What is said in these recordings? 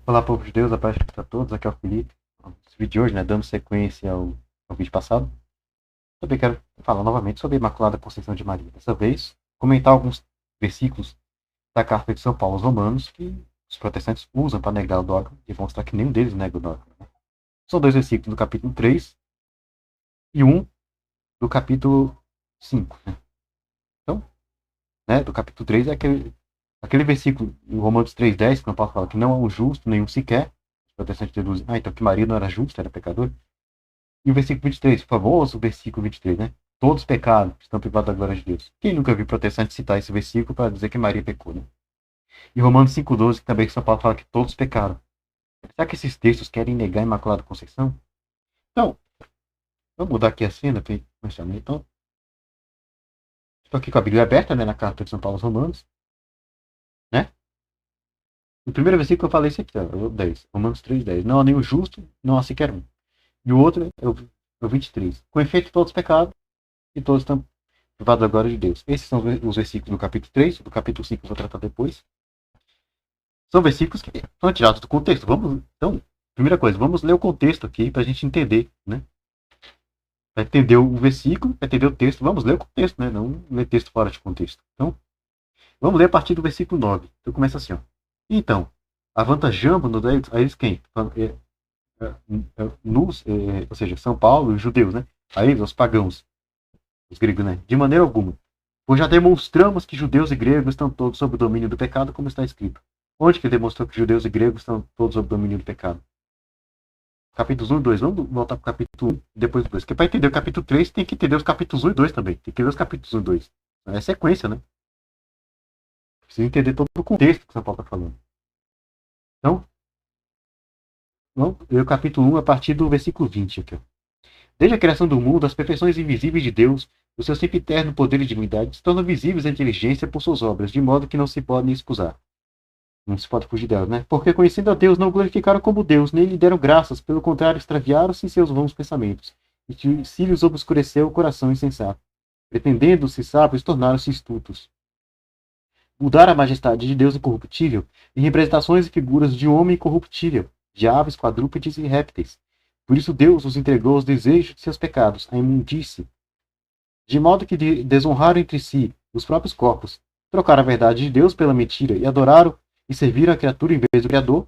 Olá, povo de Deus, a paz para todos, aqui é o Felipe. Esse vídeo de hoje, né, dando sequência ao vídeo passado, também quero falar novamente sobre a Imaculada Conceição de Maria. Dessa vez, comentar alguns versículos da carta de São Paulo aos Romanos que os protestantes usam para negar o dogma e mostrar que nenhum deles nega o dogma. Né? São dois versículos do capítulo 3 e um do capítulo 5. Né? Então, né, do capítulo 3 é aquele versículo em Romanos 3,10, que São Paulo fala que não há um justo, nenhum sequer. Os protestantes deduzem, então que Maria não era justa, era pecador. E o versículo 23, o famoso versículo 23, né? Todos pecaram, estão privados da glória de Deus. Quem nunca viu protestante citar esse versículo para dizer que Maria pecou, né? E Romanos 5,12, que também São Paulo fala que todos pecaram. Será que esses textos querem negar a Imaculada Conceição? Então, vamos mudar aqui a cena para mostrar, né? Então, estou aqui com a Bíblia aberta, né, na carta de São Paulo aos Romanos, né? O primeiro versículo eu falei isso aqui, ó, o 10, Romanos 3,10. Não há nenhum justo, não há sequer um. E o outro é o 23. Com efeito, todos pecaram e todos estão privados da glória de Deus. Esses são os versículos do capítulo 3, do capítulo 5 eu vou tratar depois. São versículos que são tirados do contexto. Então, primeira coisa, vamos ler o contexto aqui para a gente entender, né? Para entender o versículo, para entender o texto, vamos ler o contexto, né? Não ler texto fora de contexto. Então, vamos ler a partir do versículo 9. Então começa assim, ó. Então, avantajamos-nos a eles quem? Nos, ou seja, São Paulo e os judeus, né? A eles, os pagãos, os gregos, né? De maneira alguma. Pois já demonstramos que judeus e gregos estão todos sob o domínio do pecado, como está escrito. Onde que ele demonstrou que judeus e gregos estão todos sob o domínio do pecado? Capítulos 1 e 2. Vamos voltar para o capítulo 1 e depois do 2. Porque para entender o capítulo 3, tem que entender os capítulos 1 e 2 também. Tem que ler os capítulos 1 e 2. É sequência, né? Precisa entender todo o contexto que São Paulo está falando. Então, vamos ler o capítulo 1 a partir do versículo 20 aqui. Desde a criação do mundo, as perfeições invisíveis de Deus, o seu sempre eterno poder e divindade, se tornam visíveis à inteligência por suas obras, de modo que não se podem excusar. Não se pode fugir delas, né? Porque conhecendo a Deus, não o glorificaram como Deus, nem lhe deram graças, pelo contrário, extraviaram-se em seus vãos pensamentos, e se lhes obscureceu o coração insensato. Pretendendo-se sábios, tornaram-se estultos. Mudaram a majestade de Deus incorruptível em representações e figuras de homem incorruptível, de aves, quadrúpedes e répteis. Por isso Deus os entregou aos desejos de seus pecados, à imundície, de modo que desonraram entre si os próprios corpos, trocaram a verdade de Deus pela mentira e adoraram e serviram a criatura em vez do Criador,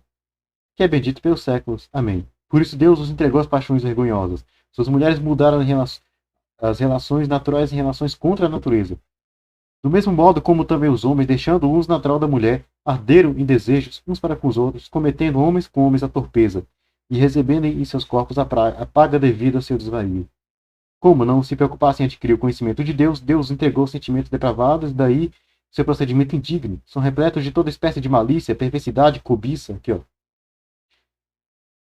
que é bendito pelos séculos. Amém. Por isso Deus os entregou às paixões vergonhosas. Suas mulheres mudaram as relações naturais em relações contra a natureza. Do mesmo modo como também os homens, deixando o uso natural da mulher, arderam em desejos uns para com os outros, cometendo homens com homens a torpeza, e recebendo em seus corpos a paga devida ao seu desvario. Como não se preocupassem em adquirir o conhecimento de Deus, Deus entregou sentimentos depravados, e daí seu procedimento indigno. São repletos de toda espécie de malícia, perversidade, cobiça, aqui ó.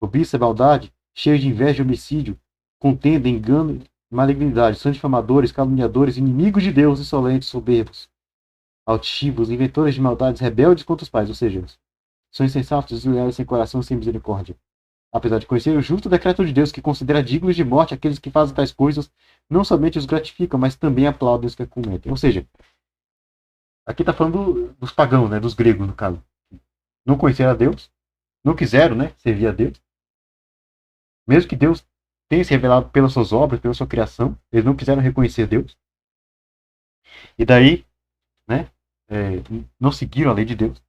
Cobiça, maldade, cheios de inveja e homicídio, contenda, engano e malignidade, são difamadores, caluniadores, inimigos de Deus, insolentes, soberbos, altivos, inventores de maldades, rebeldes contra os pais, ou seja, são insensatos, desleais, sem coração, sem misericórdia. Apesar de conhecer o justo decreto de Deus, que considera dignos de morte aqueles que fazem tais coisas, não somente os gratificam, mas também aplaudem os que a cometem. Ou seja, aqui está falando dos pagãos, né, dos gregos, no caso. Não conheceram a Deus, não quiseram, né, servir a Deus. Mesmo que Deus tenha se revelado pelas suas obras, pela sua criação, eles não quiseram reconhecer Deus. E daí, né, não seguiram a lei de Deus.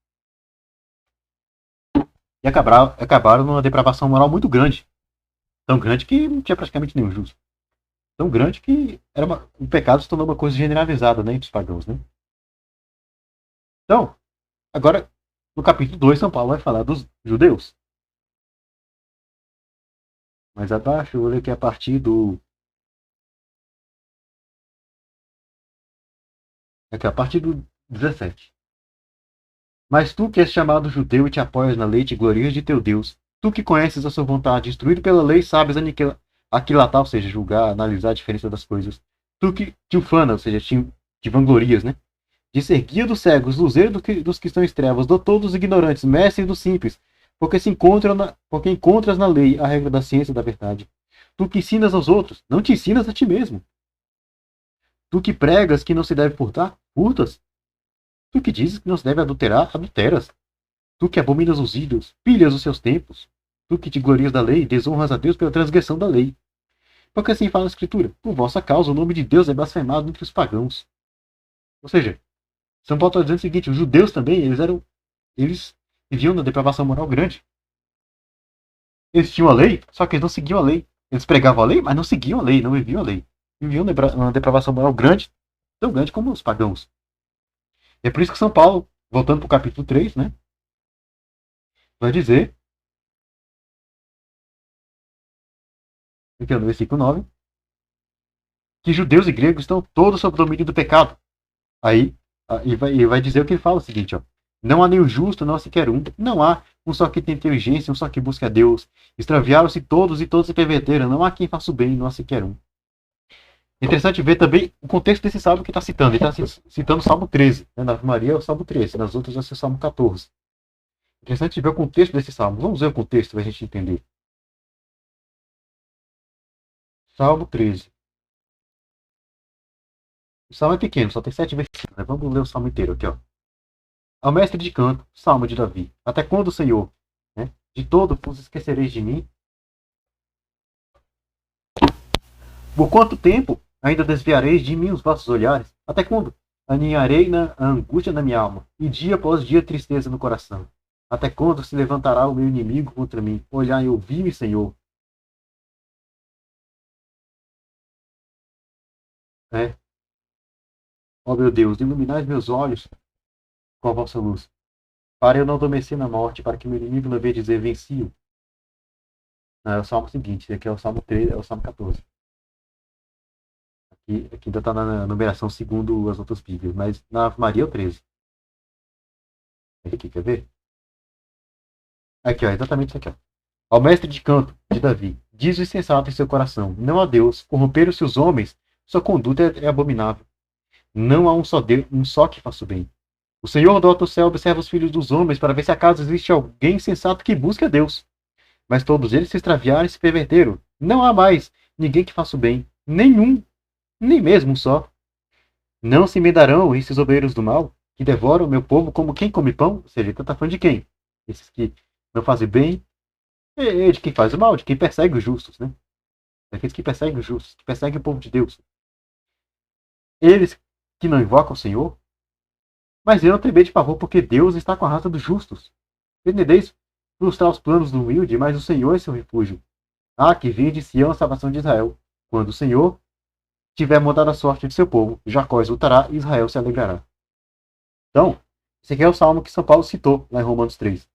E acabaram numa depravação moral muito grande. Tão grande que não tinha praticamente nenhum justo. Tão grande que o pecado se tornou uma coisa generalizada, né, entre os pagãos, né? Então, agora, no capítulo 2, São Paulo vai falar dos judeus. Mais abaixo, eu vou ler aqui a partir do... Aqui, a partir do 17. Mas tu que és chamado judeu e te apoias na lei e te glorias de teu Deus, tu que conheces a sua vontade, instruído pela lei, sabes aquilatar, ou seja, julgar, analisar a diferença das coisas. Tu que te ufana, ou seja, te vanglorias, né? De ser guia dos cegos, luzeiro dos que estão em trevas, doutor dos ignorantes, mestre dos simples, porque encontras na lei a regra da ciência e da verdade. Tu que ensinas aos outros, não te ensinas a ti mesmo. Tu que pregas que não se deve furtar, furtas. Tu que dizes que não se deve adulterar, adulteras. Tu que abominas os ídolos, pilhas os seus templos. Tu que te glorias da lei, desonras a Deus pela transgressão da lei. Porque assim fala a Escritura, por vossa causa o nome de Deus é blasfemado entre os pagãos. Ou seja, São Paulo está dizendo o seguinte, os judeus também, eles viviam na depravação moral grande. Eles tinham a lei, só que eles não seguiam a lei. Eles pregavam a lei, mas não seguiam a lei, não viviam a lei. Viviam uma depravação moral grande, tão grande como os pagãos. É por isso que São Paulo, voltando para o capítulo 3, né, vai dizer, aqui no versículo 9, que judeus e gregos estão todos sob o domínio do pecado. Aí, e vai dizer o que ele fala, o seguinte, ó, não há nenhum justo, não há sequer um. Não há um só que tem inteligência, um só que busca a Deus. Extraviaram-se todos e todos se perverteram. Não há quem faça o bem, não há sequer um. É interessante ver também o contexto desse salmo que está citando. Ele está citando o Salmo 13. Né? Na Ave Maria é o Salmo 13, nas outras vai ser o Salmo 14. É interessante ver o contexto desse salmo. Vamos ver o contexto para a gente entender. Salmo 13. O salmo é pequeno, só tem 7 versículos. Né? Vamos ler o salmo inteiro aqui, ó. Ao mestre de canto, salmo de Davi. Até quando, Senhor? Né? De todo vos esquecereis de mim? Por quanto tempo ainda desviareis de mim os vossos olhares? Até quando aninharei na angústia da minha alma, e dia após dia tristeza no coração? Até quando se levantará o meu inimigo contra mim? Olhai e ouvi-me, Senhor. É. Ó meu Deus, iluminai meus olhos com a vossa luz, para eu não adormecer na morte, para que meu inimigo não venha dizer venci-o. É o salmo seguinte, aqui é o salmo 13, é o salmo 14. Aqui ainda está na numeração segundo as outras bíblias, mas na Ave Maria é o 13. Aqui, quer ver? Aqui, ó, exatamente isso aqui, ó. Ao mestre de canto, de Davi, diz o insensato em seu coração, não há Deus, corromperam-se os homens, sua conduta é abominável. Não há um só Deus, um só que faça o bem. O Senhor dota o céu, observa os filhos dos homens, para ver se acaso existe alguém sensato que busque a Deus. Mas todos eles se extraviaram e se perverteram. Não há mais ninguém que faça o bem, nenhum, nem mesmo um só. Não se me darão esses obreiros do mal, que devoram o meu povo como quem come pão? Ou seja, ele está falando de quem? Esses que não fazem bem, é de quem faz o mal, de quem persegue os justos, né? Daqueles que perseguem os justos, que perseguem o povo de Deus. Eles que não invocam o Senhor, mas eu não temer de pavor, porque Deus está com a raça dos justos. Entendeis? Frustrar os planos do humilde, mas o Senhor é seu refúgio. Ah, que vinde Sião a salvação de Israel. Quando o Senhor tiver mudado a sorte de seu povo, Jacó exultará e Israel se alegrará. Então, esse aqui é o salmo que São Paulo citou lá em Romanos 3.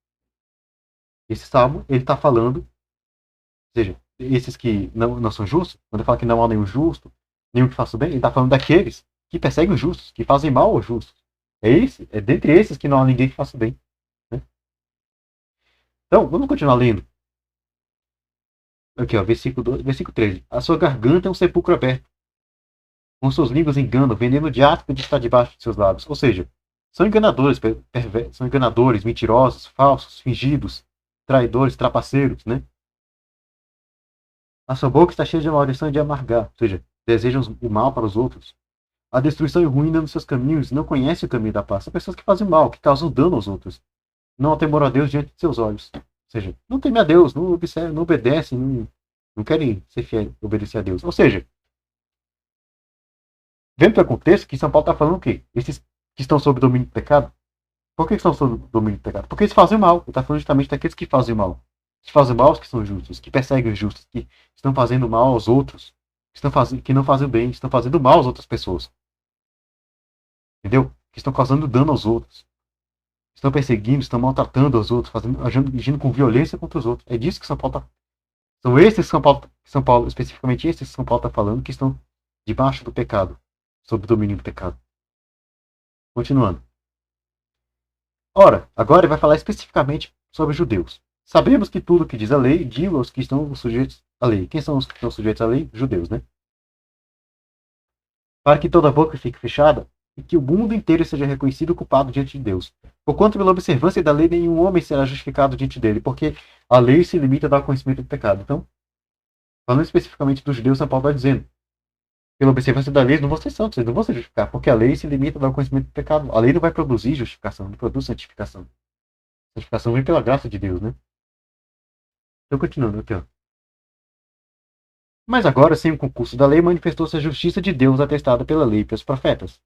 Esse salmo, ele está falando, ou seja, esses que não são justos, quando ele fala que não há nenhum justo, nenhum que faça o bem, ele está falando daqueles que perseguem os justos, que fazem mal aos justos. É dentre esses que não há ninguém que faça o bem. Né? Então, vamos continuar lendo. Aqui, ó, versículo 13. A sua garganta é um sepulcro aberto. Com suas línguas enganam, veneno de áspide está debaixo de seus lábios. Ou seja, são enganadores, são enganadores, mentirosos, falsos, fingidos, traidores, trapaceiros, né? A sua boca está cheia de maldição e de amargar, ou seja, desejam o mal para os outros. A destruição e ruína nos seus caminhos, não conhecem o caminho da paz. São pessoas que fazem mal, que causam dano aos outros. Não há temor a Deus diante de seus olhos. Ou seja, não temem a Deus, não obedecem, não querem ser fiéis, obedecer a Deus. Ou seja, vendo pelo contexto que São Paulo está falando o quê? Esses que estão sob domínio do pecado. Por que estão sob domínio do pecado? Porque eles fazem mal. Ele está falando justamente daqueles que fazem mal. Que fazem mal os que são justos, que perseguem os justos, que estão fazendo mal aos outros, que não fazem bem, que estão fazendo mal às outras pessoas. Entendeu? Que estão causando dano aos outros. Estão perseguindo, estão maltratando os outros, agindo com violência contra os outros. É disso que São Paulo está. São esses que São Paulo, especificamente esses que São Paulo está falando, que estão debaixo do pecado, sob o domínio do pecado. Continuando. Ora, agora ele vai falar especificamente sobre os judeus. Sabemos que tudo que diz a lei, diga aos que estão sujeitos à lei. Quem são os que estão sujeitos à lei? Judeus, né? Para que toda boca fique fechada e que o mundo inteiro seja reconhecido culpado diante de Deus. Porquanto, pela observância da lei, nenhum homem será justificado diante dele, porque a lei se limita a dar conhecimento do pecado. Então, falando especificamente dos judeus, São Paulo está dizendo, pela observância da lei, eles não vão ser santos, eles não vão se justificar, porque a lei se limita a dar conhecimento do pecado. A lei não vai produzir justificação, não produz santificação. Justificação vem pela graça de Deus, né? Então, continuando aqui, ó. Mas agora, sem o concurso da lei, manifestou-se a justiça de Deus atestada pela lei e pelos profetas.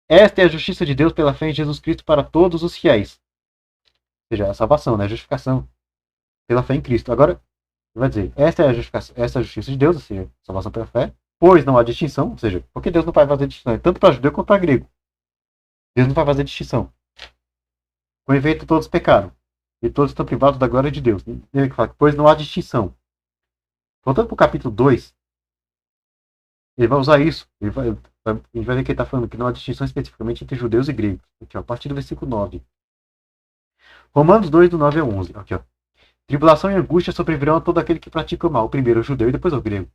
Esta é a justiça de Deus pela fé em Jesus Cristo para todos os fiéis. Ou seja, a salvação, né? A justificação pela fé em Cristo. Agora, vai dizer, esta é a justificação, esta é a justiça de Deus, ou seja, salvação pela fé, pois não há distinção, ou seja, porque Deus não vai fazer distinção, tanto para judeu quanto para grego. Deus não vai fazer distinção. Com efeito, todos pecaram, e todos estão privados da glória de Deus. Ele que fala, pois não há distinção. Voltando para o capítulo 2, ele vai usar isso. A gente vai ver que ele está falando que não há distinção especificamente entre judeus e gregos. Aqui, ó, a partir do versículo 9. Romanos 2, do 9 ao 11. Aqui, ó. Tribulação e angústia sobrevirão a todo aquele que pratica o mal, primeiro ao judeu e depois ao grego.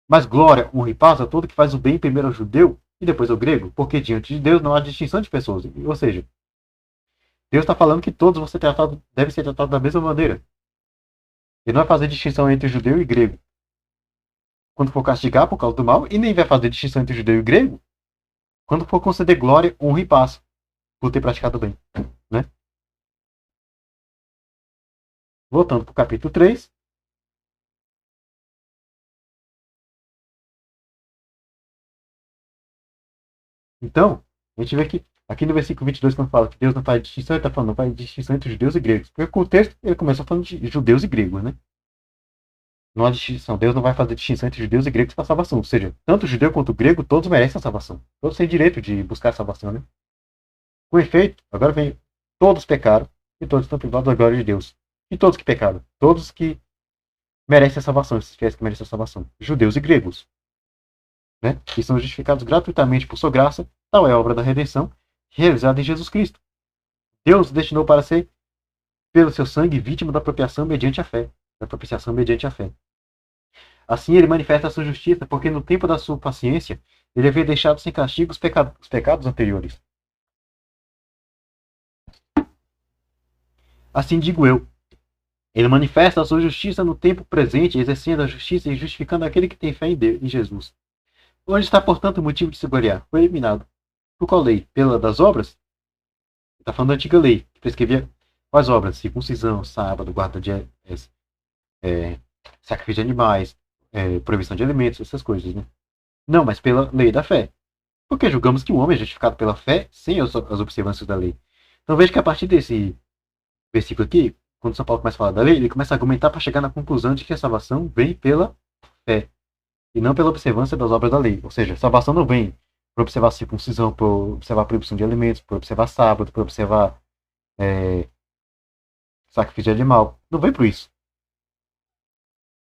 Mas glória, honra e paz a todo que faz o bem, primeiro ao judeu e depois ao grego, porque diante de Deus não há distinção de pessoas. Ou seja, Deus está falando que todos devem ser tratados da mesma maneira. Ele não vai fazer distinção entre judeu e grego quando for castigar por causa do mal, e nem vai fazer distinção entre judeu e grego quando for conceder glória, honra e paz por ter praticado bem. Né? Voltando para o capítulo 3. Então, a gente vê que aqui no versículo 22, quando fala que Deus não faz distinção, ele está falando não faz distinção entre judeus e gregos. Porque com o texto ele começou falando de judeus e gregos, né? Não há distinção. Deus não vai fazer distinção entre judeus e gregos para a salvação. Ou seja, tanto o judeu quanto o grego, todos merecem a salvação. Todos têm direito de buscar a salvação, né? Com efeito, agora vem, todos pecaram e todos estão privados da glória de Deus. E todos que pecaram? Todos que merecem a salvação, esses fiéis que merecem a salvação. Judeus e gregos. Né? Que são justificados gratuitamente por sua graça, tal é a obra da redenção, realizada em Jesus Cristo. Deus destinou para ser, pelo seu sangue, vítima da propiciação mediante a fé. Da propiciação mediante a fé. Assim ele manifesta a sua justiça, porque no tempo da sua paciência, ele havia deixado sem castigo os pecados anteriores. Assim digo eu. Ele manifesta a sua justiça no tempo presente, exercendo a justiça e justificando aquele que tem fé em Jesus. Onde está, portanto, o motivo de se gloriar? Foi eliminado. Por qual lei? Pela das obras? Está falando da antiga lei, que prescrevia quais obras? Circuncisão, sábado, guarda de sacrifício de animais, proibição de alimentos, essas coisas, né? Não, mas pela lei da fé. Porque julgamos que o homem é justificado pela fé sem as observâncias da lei. Então veja que a partir desse versículo aqui, quando São Paulo começa a falar da lei, ele começa a argumentar para chegar na conclusão de que a salvação vem pela fé e não pela observância das obras da lei. Ou seja, a salvação não vem por observar a circuncisão, por observar a proibição de alimentos, por observar sábado, por observar sacrifício de animal. Não vem por isso.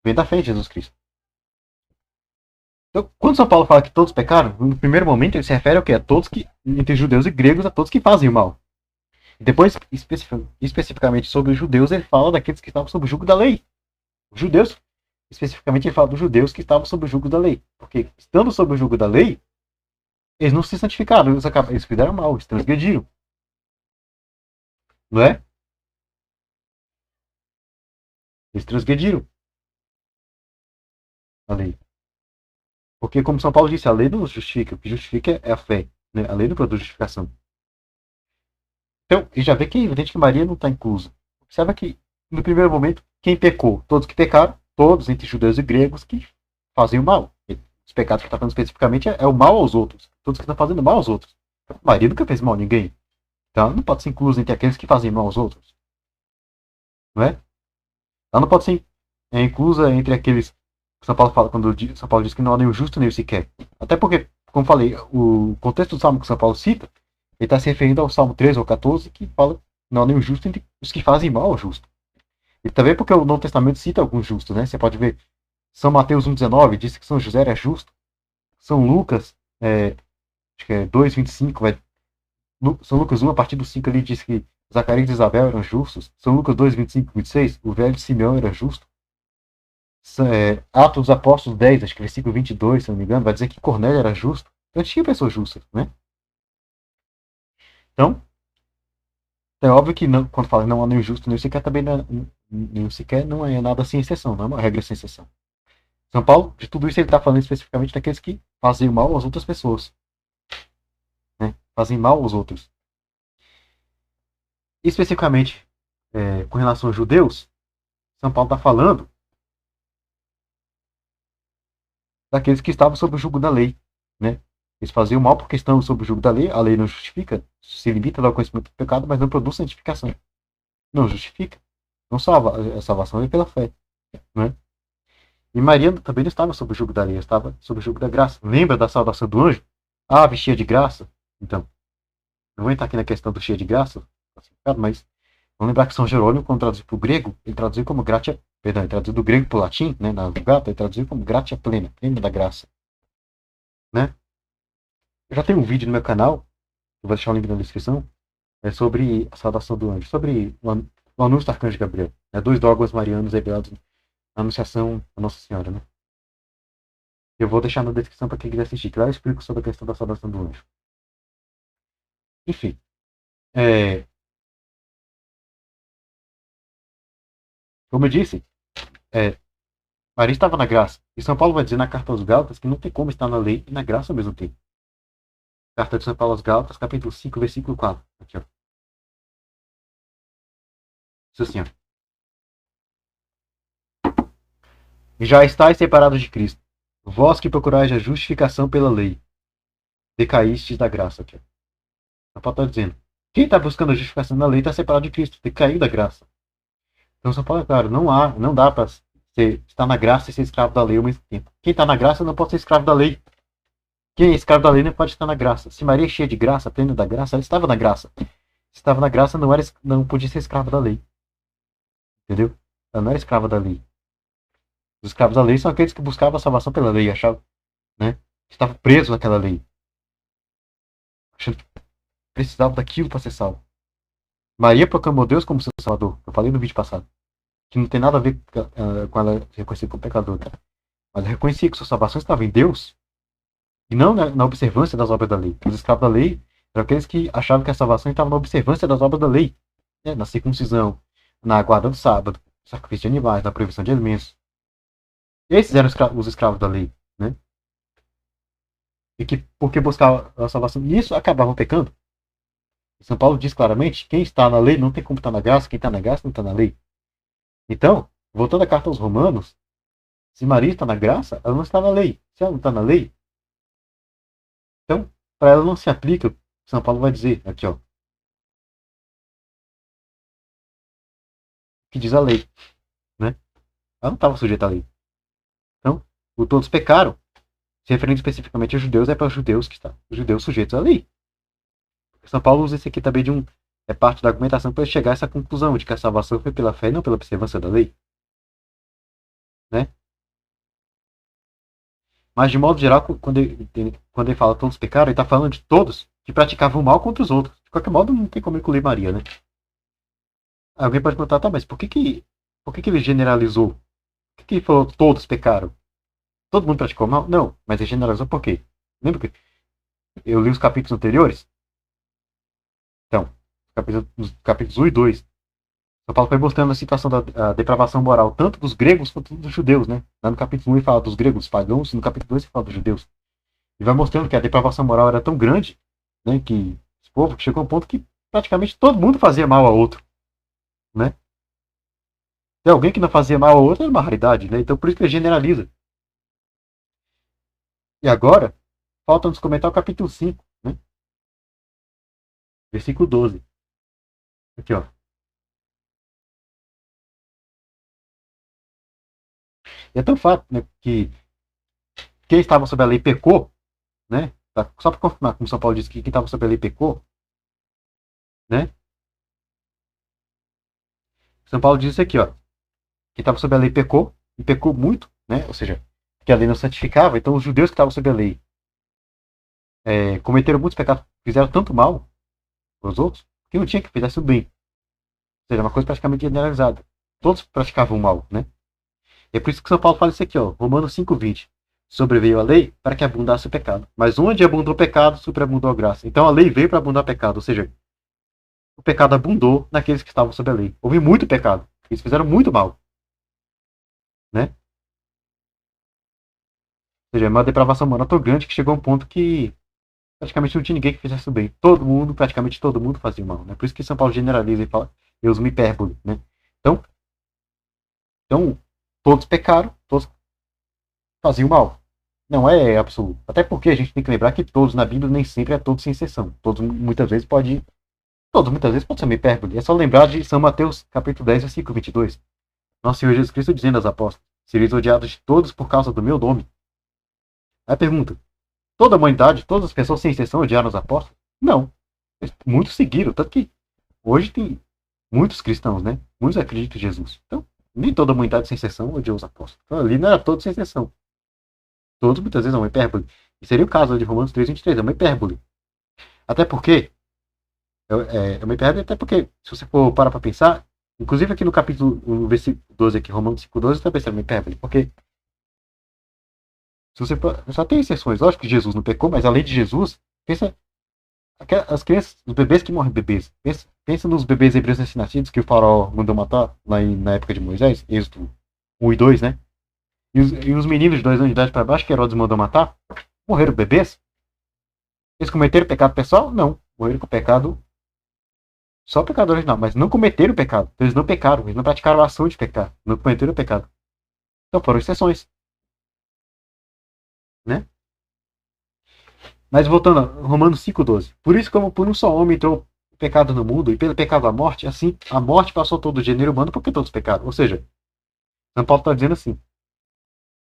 Vem da fé em Jesus Cristo. Então, quando São Paulo fala que todos pecaram, no primeiro momento ele se refere ao que? A todos que, entre judeus e gregos, a todos que fazem o mal. Depois, especificamente sobre os judeus, ele fala daqueles que estavam sob o jugo da lei. Os judeus, especificamente, ele fala dos judeus que estavam sob o jugo da lei. Porque, estando sob o jugo da lei, eles não se santificaram, eles fizeram mal, eles transgrediram. Não é? Eles transgrediram a lei. Porque, como São Paulo disse, a lei não nos justifica. O que justifica é a fé. Né? A lei não produz justificação. Então, e já vê que é evidente que Maria não está inclusa. Observa que, no primeiro momento, quem pecou? Todos que pecaram, todos, entre judeus e gregos, que fazem o mal. Os pecados que está falando especificamente é o mal aos outros. Todos que estão fazendo mal aos outros. Maria nunca fez mal a ninguém. Então, ela não pode ser inclusa entre aqueles que fazem mal aos outros. Não é? Ela não pode ser inclusa entre aqueles que São Paulo fala, quando São Paulo diz que não há nem o justo nem o sequer. Até porque, como falei, o contexto do salmo que São Paulo cita, ele está se referindo ao Salmo 13 ou 14, que fala que não há nem o justo entre os que fazem mal ao justo. E também porque o Novo Testamento cita alguns justos, né? Você pode ver, São Mateus 1,19 diz que São José era justo. São Lucas, acho que é 2,25, São Lucas 1, a partir do 5 ali, diz que Zacarias e Isabel eram justos. São Lucas 2, 25 e 26, o velho Simeão era justo. Atos dos Apóstolos 10, acho que versículo 22, se não me engano, vai dizer que Cornélio era justo. Então tinha pessoas justas, né? Então, é óbvio que não, quando fala não há nenhum justo, nem sequer também nem sequer não é nada sem exceção, não é uma regra sem exceção. São Paulo, de tudo isso, ele está falando especificamente daqueles que fazem mal às outras pessoas. Né? Fazem mal aos outros. especificamente com relação aos judeus, São Paulo está falando daqueles que estavam sob o jugo da lei, né? Eles faziam mal porque estão sob o jugo da lei, a lei não justifica, se limita ao conhecimento do pecado, mas não produz santificação. Não justifica, não salva, a salvação é pela fé, né? E Maria também não estava sob o jugo da lei, estava sob o jugo da graça. Lembra da saudação do anjo? Ave cheia de graça? Então, não vou entrar aqui na questão do cheia de graça, mas vamos lembrar que São Jerônimo, quando traduziu para o grego, ele traduziu como gratia, perdão, ele traduziu do grego para o latim, né, na Vulgata, ele traduziu como gratia plena, plena da graça, né? Eu já tenho um vídeo no meu canal, eu vou deixar o link na descrição, sobre a saudação do anjo, sobre o anúncio do arcanjo Gabriel, né, 2 dogmas marianos revelados na anunciação da Nossa Senhora, né? Eu vou deixar na descrição para quem quiser assistir, que lá eu explico sobre a questão da saudação do anjo. Enfim, como eu disse, Maria estava na graça. E São Paulo vai dizer na carta aos Gálatas que não tem como estar na lei e na graça ao mesmo tempo. Carta de São Paulo aos Gálatas, capítulo 5, versículo 4. Aqui, ó. Diz assim, ó. E já estáis separados de Cristo, vós que procurais a justificação pela lei, decaístes da graça. Aqui, ó. São Paulo está dizendo, quem está buscando a justificação na lei está separado de Cristo, decaiu da graça. Então São Paulo é claro, não dá para estar na graça e ser escravo da lei ao mesmo tempo. Quem está na graça não pode ser escravo da lei. Quem é escravo da lei não pode estar na graça. Se Maria é cheia de graça, plena da graça, ela estava na graça. Se estava na graça, não podia ser escrava da lei. Entendeu? Ela não era escrava da lei. Os escravos da lei são aqueles que buscavam a salvação pela lei, achavam, né? Que estavam presos naquela lei. Achando que precisavam daquilo para ser salvo. Maria proclamou Deus como seu salvador. Eu falei no vídeo passado. Que não tem nada a ver com ela reconhecer como pecador. Mas ela reconhecia que sua salvação estava em Deus e não na observância das obras da lei. Os escravos da lei eram aqueles que achavam que a salvação estava na observância das obras da lei, né? Na circuncisão, na guarda do sábado, sacrifício de animais, na proibição de alimentos. Esses eram os escravos da lei, né? E que, porque buscavam a salvação, e isso acabavam pecando. São Paulo diz claramente: quem está na lei não tem como estar na graça, quem está na graça não está na lei. Então, voltando à carta aos Romanos, se Maria está na graça, ela não está na lei. Se ela não está na lei, então, para ela não se aplica o que São Paulo vai dizer aqui, ó. Que diz a lei, né? Ela não estava sujeita à lei. Então, o todos pecaram, se referindo especificamente aos judeus, é para os judeus que estão, os judeus sujeitos à lei. São Paulo usa isso aqui também é parte da argumentação para chegar a essa conclusão de que a salvação foi pela fé e não pela observância da lei, né? Mas de modo geral, quando ele fala todos pecaram, ele está falando de todos que praticavam mal contra os outros. De qualquer modo, não tem como incluir Maria, né? Alguém pode perguntar, tá, mas por que ele generalizou? Por que ele falou todos pecaram? Todo mundo praticou mal? Não, mas ele generalizou por quê? Lembra que eu li os capítulos anteriores? Então, nos capítulos 1 e 2, São Paulo foi mostrando a situação da depravação moral, tanto dos gregos quanto dos judeus, né? Lá no capítulo 1 ele fala dos gregos, dos pagãos, e no capítulo 2 ele fala dos judeus. E vai mostrando que a depravação moral era tão grande, né, que esse povo chegou a um ponto que praticamente todo mundo fazia mal ao outro, né? Se alguém que não fazia mal ao outro era uma raridade, né? Então por isso que ele generaliza. E agora, falta nos comentar o capítulo 5, né? Versículo 12. Aqui, ó. E é tão fato, né, que quem estava sob a lei pecou, né? Só para confirmar, como São Paulo disse que quem estava sob a lei pecou, né? São Paulo diz isso aqui, ó. Quem estava sob a lei pecou, e pecou muito, né? Ou seja, que a lei não santificava, então os judeus que estavam sob a lei cometeram muitos pecados, fizeram tanto mal aos outros, que não tinha que fizesse o bem. Ou seja, uma coisa praticamente generalizada. Todos praticavam o mal, né? E é por isso que São Paulo fala isso aqui, ó, Romanos 5:20. Sobreveio a lei para que abundasse o pecado. Mas onde abundou o pecado, superabundou a graça. Então a lei veio para abundar o pecado, ou seja, o pecado abundou naqueles que estavam sob a lei. Houve muito pecado. Eles fizeram muito mal, né? Ou seja, é uma depravação moral tão grande que chegou a um ponto que praticamente não tinha ninguém que fizesse o bem. Todo mundo, praticamente todo mundo fazia o mal, né? Por isso que São Paulo generaliza e fala, e usa uma hipérbole, né? Então, então, todos pecaram, todos faziam o mal. Não é absoluto. Até porque a gente tem que lembrar que todos na Bíblia nem sempre é todos sem exceção. Todos muitas vezes pode. Todos muitas vezes pode ser uma hipérbole. É só lembrar de São Mateus capítulo 10, versículo 22. Nosso Senhor Jesus Cristo dizendo aos apóstolos: sereis odiados de todos por causa do meu nome. Aí pergunta: toda a humanidade, todas as pessoas sem exceção odiaram os apóstolos? Não. Muitos seguiram, tanto que hoje tem muitos cristãos, né? Muitos acreditam em Jesus. Então, nem toda a humanidade sem exceção odiou os apóstolos. Então, ali não era todos sem exceção. Todos muitas vezes é uma hipérbole. E seria o caso de Romanos 3:23, é uma hipérbole. Até porque, é uma hipérbole, até porque, se você for parar para pensar, inclusive aqui no capítulo, no versículo 12 aqui, Romanos 5:12, também é uma hipérbole, porque se você só tem exceções, lógico que Jesus não pecou, mas além de Jesus, pensa as crianças, os bebês que morrem bebês, pensa nos bebês hebreus recém-nascidos que o faraó mandou matar lá na época de Moisés, Êxodo 1 e 2, né? E os meninos de 2 anos de idade para baixo que Herodes mandou matar, morreram bebês? Eles cometeram pecado pessoal? Não. Morreram com pecado. Só o pecado original, mas não cometeram pecado. Eles não pecaram, eles não praticaram a ação de pecar. Não cometeram pecado. Então foram exceções. Né? Mas voltando a Romanos 5:12. Por isso, como por um só homem entrou o pecado no mundo, e pelo pecado a morte, assim a morte passou todo o gênero humano porque todos pecaram. Ou seja, São Paulo está dizendo assim: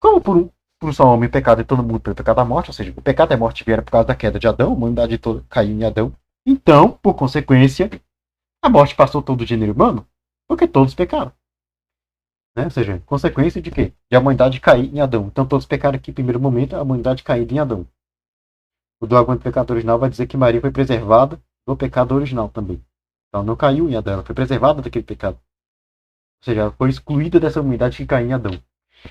como por um só homem o pecado e todo mundo pelo pecado da morte, ou seja, o pecado e a morte vieram por causa da queda de Adão, a humanidade toda caiu em Adão. Então, por consequência, a morte passou todo o gênero humano porque todos pecaram. Né? Ou seja, consequência de quê? De a humanidade cair em Adão. Então todos pecaram aqui, em primeiro momento, a humanidade caída em Adão. O dogma do pecado original vai dizer que Maria foi preservada do pecado original também. Então não caiu em Adão, ela foi preservada daquele pecado. Ou seja, ela foi excluída dessa humanidade que caiu em Adão.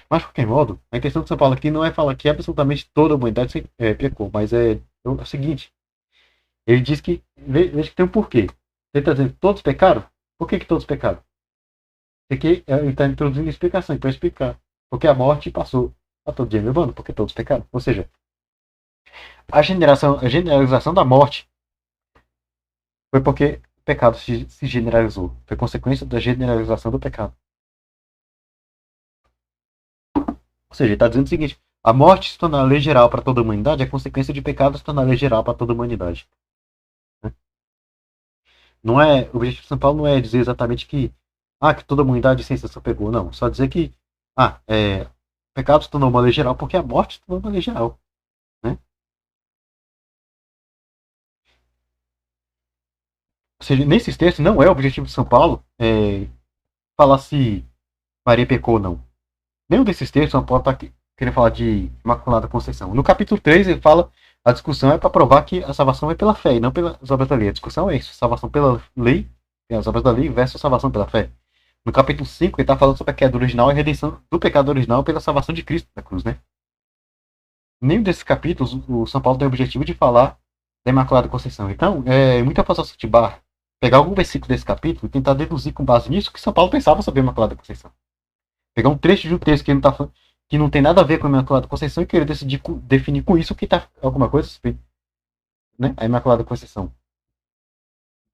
Mas, de qualquer modo, a intenção de São Paulo aqui não é falar que absolutamente toda a humanidade pecou, mas é o seguinte: ele diz que, veja que tem um porquê. Ele está dizendo que todos pecaram? Por que todos pecaram? Porque ele está introduzindo explicação para explicar. Porque a morte passou a todo dia humano, porque todos pecaram. Ou seja, a generalização da morte foi porque o pecado se generalizou. Foi consequência da generalização do pecado. Ou seja, ele está dizendo o seguinte: a morte se tornar lei geral para toda a humanidade é consequência de pecado se tornar lei geral para toda a humanidade. Não é, o objetivo de São Paulo não é dizer exatamente que toda a humanidade sem exceção pegou, não. Só dizer que o pecado se tornou uma lei geral porque a morte se tornou uma lei geral. Né? Ou seja, nesses textos não é o objetivo de São Paulo falar se Maria pecou ou não. Nenhum desses textos São Paulo está querendo falar de Imaculada Conceição. No capítulo 3 ele fala, a discussão é para provar que a salvação é pela fé e não pelas obras da lei. A discussão é isso, salvação pela lei, as obras da lei versus salvação pela fé. No capítulo 5 ele está falando sobre a queda original e a redenção do pecado original pela salvação de Cristo na cruz, né? Nenhum desses capítulos o São Paulo tem o objetivo de falar da Imaculada Conceição. Então, é muita passação de barra pegar algum versículo desse capítulo e tentar deduzir com base nisso o que São Paulo pensava sobre a Imaculada Conceição. Pegar um trecho de um texto que não tem nada a ver com a Imaculada Conceição e querer definir com isso que está alguma coisa, né? A Imaculada Conceição. O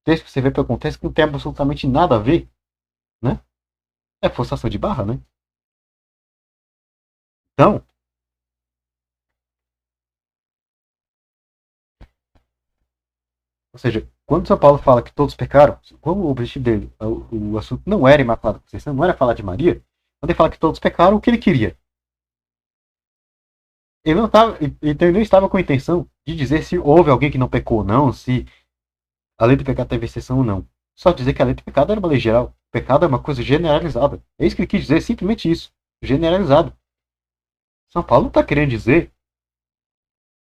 texto que você vê pelo contexto que não tem absolutamente nada a ver, né? É forçação de barra, né? Então, ou seja, quando São Paulo fala que todos pecaram, como o objetivo dele, o assunto não era Imaculada Conceição, não era falar de Maria, quando ele fala que todos pecaram, o que ele queria? Ele não estava, então ele não estava com a intenção de dizer se houve alguém que não pecou ou não, se a lei do pecado teve exceção ou não. Só dizer que a lei do pecado era uma lei geral. O pecado é uma coisa generalizada. É isso que ele quis dizer, simplesmente isso. Generalizado. São Paulo não está querendo dizer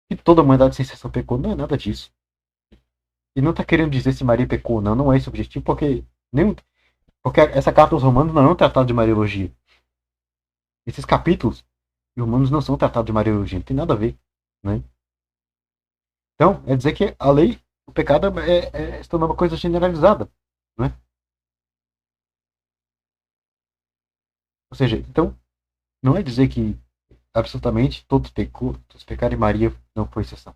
que toda a humanidade sem exceção pecou. Não é nada disso. E não está querendo dizer se Maria pecou ou não. Não é esse o objetivo, porque essa carta aos Romanos não é um tratado de Mariologia. Esses capítulos de Romanos não são tratados de Mariologia. Não tem nada a ver. Né? Então, é dizer que a lei, o pecado se tornou uma coisa generalizada. Né? Ou seja, então, não é dizer que absolutamente todos pecaram e Maria não foi exceção.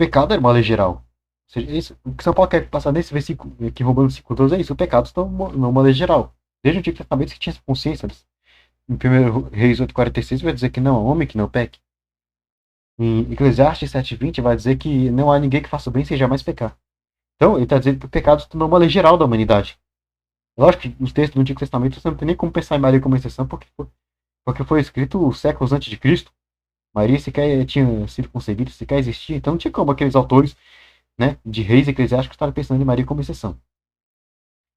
pecado era uma lei geral. Ou seja, isso, o que São Paulo quer passar nesse versículo, que roubando o versículo 12 é isso, o pecado está numa lei geral. Desde o Antigo Testamento você tinha essa consciência. Em 1 Reis 8,46 vai dizer que não há homem que não peque. Em Eclesiastes 7,20 vai dizer que não há ninguém que faça o bem sem jamais pecar. Então, ele está dizendo que o pecado se tornou uma lei geral da humanidade. Lógico que os textos do Antigo Testamento você não tem nem como pensar em Maria como exceção, porque foi escrito séculos antes de Cristo. Maria sequer tinha sido concebida, sequer existia. Então não tinha como aqueles autores, né, de reis eclesiásticos estarem pensando em Maria como exceção.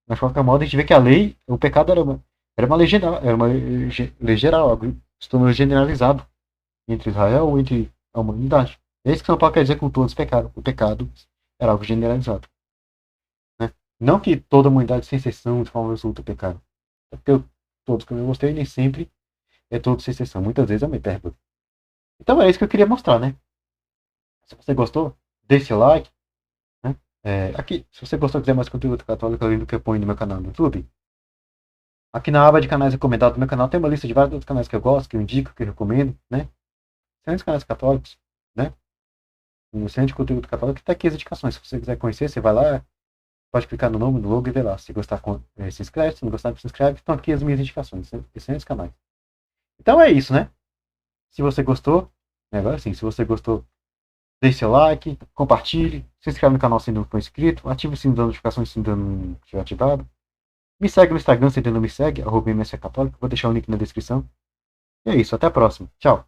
Mas de qualquer modo, a gente vê que a lei, o pecado era uma lei geral, lei geral, algo se tornou generalizado entre Israel ou entre a humanidade. É isso que São Paulo quer dizer com todos pecaram. O pecado era algo generalizado. Né? Não que toda a humanidade, sem exceção, de forma absoluta, pecaram. É porque todos que eu mostrei, nem sempre é todos sem exceção. Muitas vezes é uma hipérbole. Então é isso que eu queria mostrar, né? Se você gostou, deixe seu like. Né? Aqui, se você gostou e quiser mais conteúdo católico, além do que eu ponho no meu canal no YouTube, aqui na aba de canais recomendados do meu canal tem uma lista de vários outros canais que eu gosto, que eu indico, que eu recomendo, né? São os canais católicos, né? No centro de conteúdo católico está aqui as indicações. Se você quiser conhecer, você vai lá, pode clicar no nome, no logo e ver lá. Se gostar, se inscreve. Se não gostar, se inscreve. Estão aqui as minhas indicações. São os canais. Então é isso, né? Se você gostou, agora sim, se você gostou, deixe seu like, compartilhe, se inscreve no canal se ainda não for inscrito, ative o sininho das notificações se ainda não estiver ativado. Me segue no Instagram se ainda não me segue, @mscatólico, vou deixar o link na descrição. E é isso, até a próxima. Tchau.